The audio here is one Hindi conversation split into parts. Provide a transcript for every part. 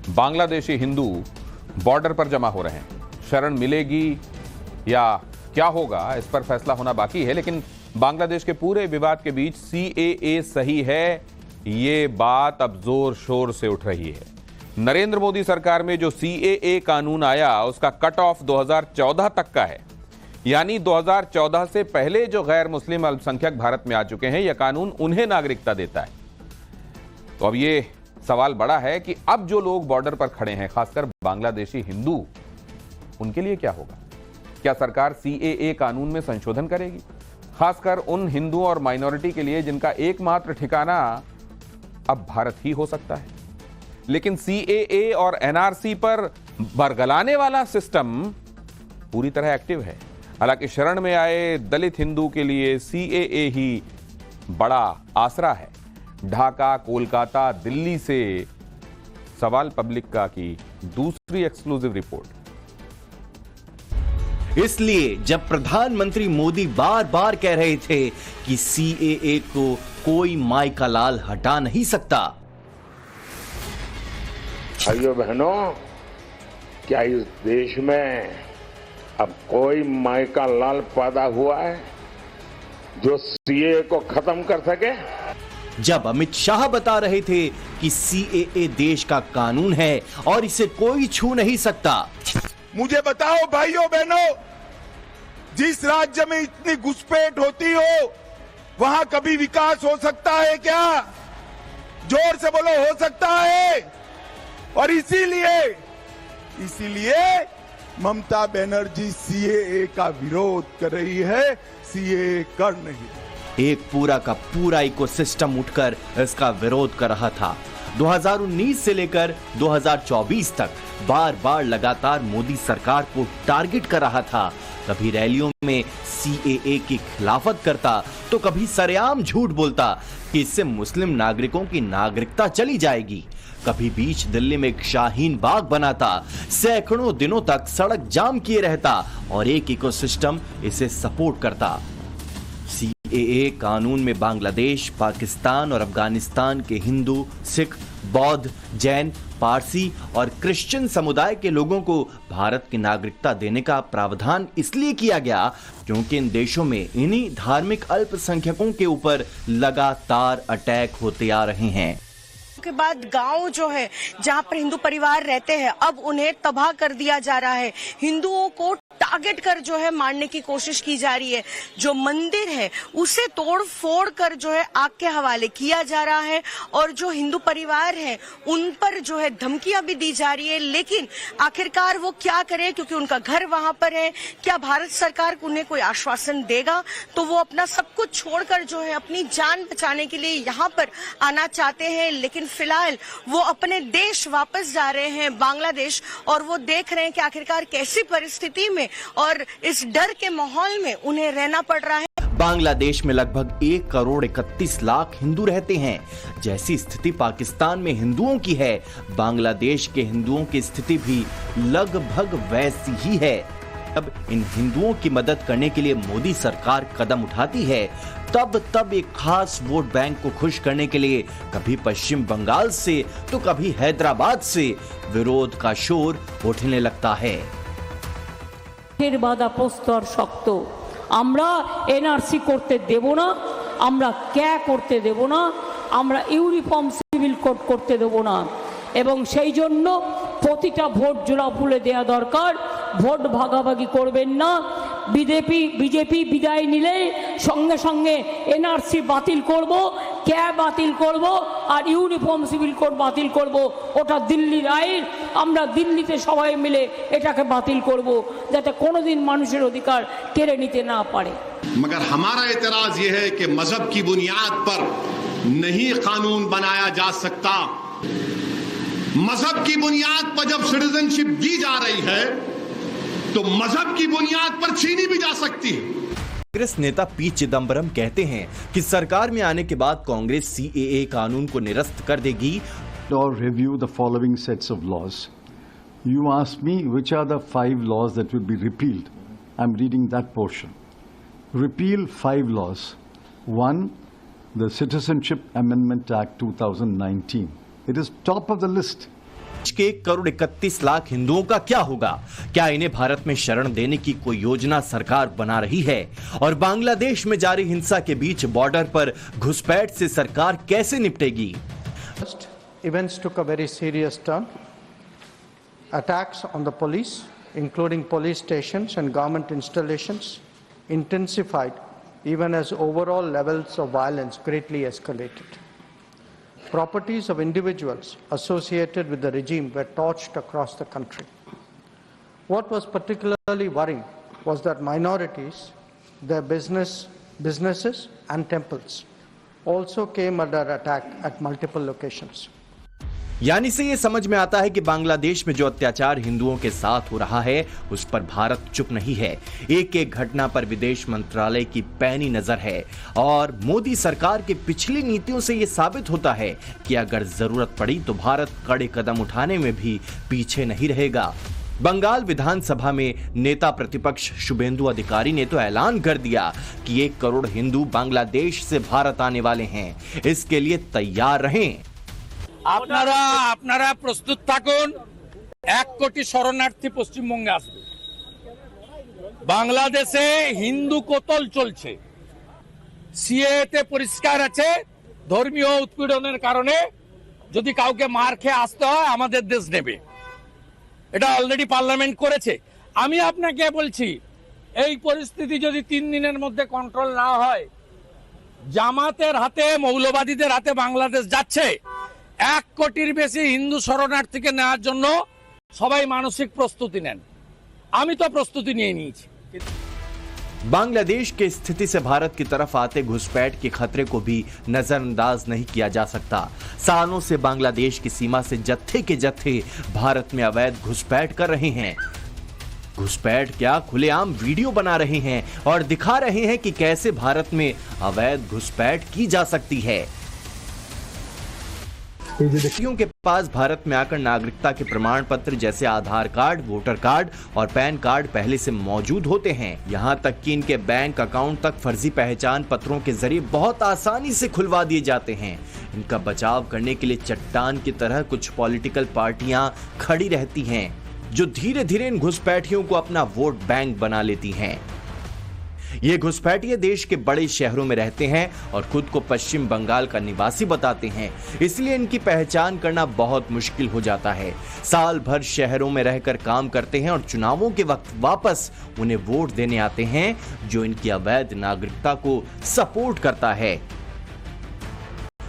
बांग्लादेशी हिंदू बॉर्डर पर जमा हो रहे हैं। शरण मिलेगी या क्या होगा, इस पर फैसला होना बाकी है, लेकिन बांग्लादेश के पूरे विवाद के बीच सीएए सही है, ये बात अब जोर शोर से उठ रही है। नरेंद्र मोदी सरकार में जो सीएए कानून आया, उसका कट ऑफ 2014 तक का है, यानी 2014 से पहले जो गैर मुस्लिम अल्पसंख्यक भारत में आ चुके हैं, यह कानून उन्हें नागरिकता देता है। तो अब ये सवाल बड़ा है कि अब जो लोग बॉर्डर पर खड़े हैं, खासकर बांग्लादेशी हिंदू, उनके लिए क्या होगा? क्या सरकार सीएए कानून में संशोधन करेगी, खासकर उन हिंदू और माइनॉरिटी के लिए जिनका एकमात्र ठिकाना अब भारत ही हो सकता है? लेकिन सीएए और एनआरसी पर बरगलाने वाला सिस्टम पूरी तरह एक्टिव है। हालांकि शरण में आए दलित हिंदू के लिए सीएए ही बड़ा आसरा है। ढाका, कोलकाता, दिल्ली से सवाल पब्लिक का की दूसरी एक्सक्लूसिव रिपोर्ट। इसलिए जब प्रधानमंत्री मोदी बार बार कह रहे थे कि सीएए को कोई माई का लाल हटा नहीं सकता, भाइयों बहनों, क्या इस देश में अब कोई माई का लाल पैदा हुआ है जो सीएए को खत्म कर सके? जब अमित शाह बता रहे थे कि सीएए देश का कानून है और इसे कोई छू नहीं सकता, मुझे बताओ भाइयों बहनों, जिस राज्य में इतनी घुसपैठ होती हो, वहां कभी विकास हो सकता है क्या? जोर से बोलो, हो सकता है? और इसीलिए ममता बनर्जी सीएए का विरोध कर रही है, सीएए कर नहीं। एक पूरा का पूरा इकोसिस्टम उठकर इसका विरोध कर रहा था। 2019 से लेकर 2024 तक बार बार लगातार मोदी सरकार को टारगेट कर रहा था। कभी रैलियों में सीएए की खिलाफत करता, तो कभी सरेआम झूठ बोलता कि इससे मुस्लिम नागरिकों की नागरिकता चली जाएगी। कभी बीच दिल्ली में एक शाहीन बाग बनाता, सैकड़ों दिनों तक सड़क जाम किए रहता और एक इकोसिस्टम इसे सपोर्ट करता। सीएए कानून में बांग्लादेश, पाकिस्तान और अफगानिस्तान के हिंदू, सिख, बौद्ध, जैन, पारसी और क्रिश्चियन समुदाय के लोगों को भारत की नागरिकता देने का प्रावधान इसलिए किया गया क्योंकि इन देशों में इन्हीं धार्मिक अल्पसंख्यकों के ऊपर लगातार अटैक होते आ रहे हैं। के बाद गांव जो है जहां पर हिंदू परिवार रहते हैं, अब उन्हें तबाह कर दिया जा रहा है। हिंदुओं को टारगेट कर जो है मारने की कोशिश की जा रही है। जो मंदिर है उसे तोड़ फोड़ कर जो है आग के हवाले किया जा रहा है और जो हिंदू परिवार है उन पर जो है धमकियां भी दी जा रही है। लेकिन आखिरकार वो क्या करे, क्योंकि उनका घर वहां पर है। क्या भारत सरकार उन्हें कोई आश्वासन देगा? तो वो अपना सब कुछ छोड़कर जो है अपनी जान बचाने के लिए यहाँ पर आना चाहते हैं, लेकिन फिलहाल वो अपने देश वापस जा रहे हैं, बांग्लादेश, और वो देख रहे हैं कि आखिरकार कैसी परिस्थिति में और इस डर के माहौल में उन्हें रहना पड़ रहा है। बांग्लादेश में लगभग 1 करोड़ 31 लाख हिंदू रहते हैं। जैसी स्थिति पाकिस्तान में हिंदुओं की है, बांग्लादेश के हिंदुओं की स्थिति भी लगभग वैसी ही है। अब इन हिंदुओं की मदद करने के लिए मोदी सरकार कदम उठाती है, तब एक खास वोट बैंक को खुश करने के लिए कभी पश्चिम बंगाल से तो कभी हैदराबाद से विरोध का शोर उठने लगता है। বাধা প্রস্তর শক্ত, আমরা এনআরসি করতে দেব না, আমরা ক্যা করতে দেব না, আমরা ইউনিফর্ম সিভিল কোড করতে দেব না, এবং সেই জন্য প্রতিটা ভোট জোড়া ফুলে দেয়া দরকার। ভোট ভাগাভাগি করবেন না। বিজেপি বিদায় নিলে সঙ্গে সঙ্গে এনআরসি বাতিল করব, ক্যা বাতিল করব আর ইউনিফর্ম সিভিল কোড বাতিল করব। ওটা দিল্লির আইন, আমরা দিল্লিতে সবাই মিলে এটাকে বাতিল করব যাতে কোনোদিন মানুষের অধিকার কেড়ে নিতে না পারে। मगर हमारा एतराज यह है कि मजहब की बुनियाद पर नहीं कानून बनाया जा सकता। मजहब की बुनियाद पर जब सिटीजनशिप दी जा रही है तो मजहब की बुनियाद पर छीनी भी जा सकती है। कांग्रेस नेता पी चिदम्बरम कहते हैं कि सरकार में आने के बाद कांग्रेस सीएए कानून को निरस्त कर देगी। Or review the following sets of laws. You asked me which are the 5 laws that will be repealed. I'm reading that portion. Repeal 5 laws. 1, the Citizenship Amendment Act 2019. It is top of the list. के 1,31,00,000 हिंदुओं का क्या होगा? क्या इन्हें भारत में शरण देने की कोई योजना सरकार बना रही है? और बांग्लादेश में जारी हिंसा के बीच बॉर्डर पर घुसपैठ से सरकार कैसे निपटेगी? Events took a very serious turn. Attacks on the police, including police stations and government installations, intensified even as overall levels of violence greatly escalated. Properties of individuals associated with the regime were torched across the country. What was particularly worrying was that minorities, their businesses and temples also came under attack at multiple locations. यानी से ये समझ में आता है कि बांग्लादेश में जो अत्याचार हिंदुओं के साथ हो रहा है उस पर भारत चुप नहीं है। एक एक घटना पर विदेश मंत्रालय की पैनी नजर है और मोदी सरकार की पिछली नीतियों से ये साबित होता है कि अगर जरूरत पड़ी तो भारत कड़े कदम उठाने में भी पीछे नहीं रहेगा। बंगाल विधानसभा में नेता प्रतिपक्ष शुभेंदु अधिकारी ने तो ऐलान कर दिया कि 1 करोड़ हिंदू बांग्लादेश से भारत आने वाले हैं, इसके लिए तैयार रहें। আপনারা প্রস্তুত থাকুন, 1 কোটি শরণার্থী পশ্চিমবঙ্গে আসবে। বাংলাদেশে হিন্দু কোতল চলছে, সিএতে পরিষ্কার আছে ধর্মীয় উৎপীড়নের কারণে যদি কাউকে মার খেয়ে আসতে হয় আমাদের দেশ নেবে, এটা অলরেডি পার্লামেন্ট করেছে। আমি আপনাকে বলছি এই পরিস্থিতি যদি 3 দিনের মধ্যে কন্ট্রোল না হয়, জামাতের হাতে মৌলবাদীদের হাতে বাংলাদেশ যাচ্ছে। 1 কোটির বেশি হিন্দু শরণার্থীকে নেওয়ার জন্য সবাই মানসিক প্রস্তুতি নেন, আমি তো প্রস্তুতি নিয়ে নিয়েছি। बांग्लादेश की स्थिति से भारत की तरफ आते घुसपैठ के खतरे को भी नजरअंदाज नहीं किया जा सकता। सालों से बांग्लादेश की सीमा से जत्थे के जत्थे भारत में अवैध घुसपैठ कर रहे हैं। घुसपैठ क्या, खुलेआम वीडियो बना रहे हैं और दिखा रहे हैं कि कैसे भारत में अवैध घुसपैठ की जा सकती है। व्यक्तियों के पास भारत में आकर नागरिकता के प्रमाण पत्र जैसे आधार कार्ड, वोटर कार्ड और पैन कार्ड पहले से मौजूद होते हैं। यहाँ तक कि इनके बैंक अकाउंट तक फर्जी पहचान पत्रों के जरिए बहुत आसानी से खुलवा दिए जाते हैं। इनका बचाव करने के लिए चट्टान की तरह कुछ पॉलिटिकल पार्टियां खड़ी रहती हैं, जो धीरे धीरे इन घुसपैठियों को अपना वोट बैंक बना लेती हैं। ये घुसपैठिए देश के बड़े शहरों में रहते हैं और खुद को पश्चिम बंगाल का निवासी बताते हैं, इसलिए इनकी पहचान करना बहुत मुश्किल हो जाता है। साल भर शहरों में रहकर काम करते हैं और चुनावों के वक्त वापस उन्हें वोट देने आते हैं, जो इनकी अवैध नागरिकता को सपोर्ट करता है।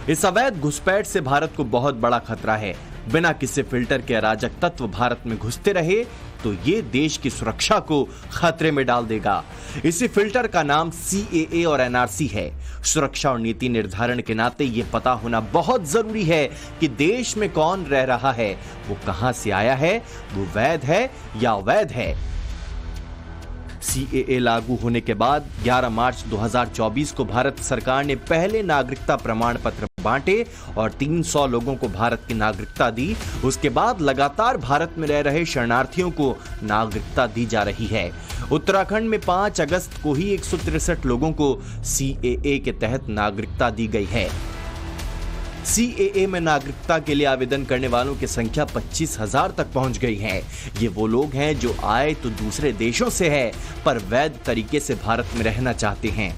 इस अवैध घुसपैठ से भारत को बहुत बड़ा खतरा है। बिना किसी फिल्टर के अराजक तत्व भारत में घुसते रहे तो ये देश की सुरक्षा को खतरे में डाल देगा। इसी फिल्टर का नाम CAA और NRC है। सुरक्षा और नीति निर्धारण के नाते ये पता होना बहुत जरूरी है कि देश में कौन रह रहा है, वो कहां से आया है, वो वैध है या अवैध है। CAA लागू होने के बाद 11 मार्च 2024 को भारत सरकार ने पहले नागरिकता प्रमाण पत्र बांटे और 300 लोगों को भारत की नागरिकता दी। उसके बाद लगातार भारत में रह रहे शरणार्थियों को नागरिकता दी जा रही है। उत्तराखंड में 5 अगस्त को ही 163 लोगों को CAA के तहत नागरिकता दी गई है। CAA में नागरिकता के लिए आवेदन करने वालों की संख्या 25,000 तक पहुंच गई है। ये वो लोग हैं जो आए तो दूसरे देशों से है, पर वैध तरीके से भारत में रहना चाहते हैं।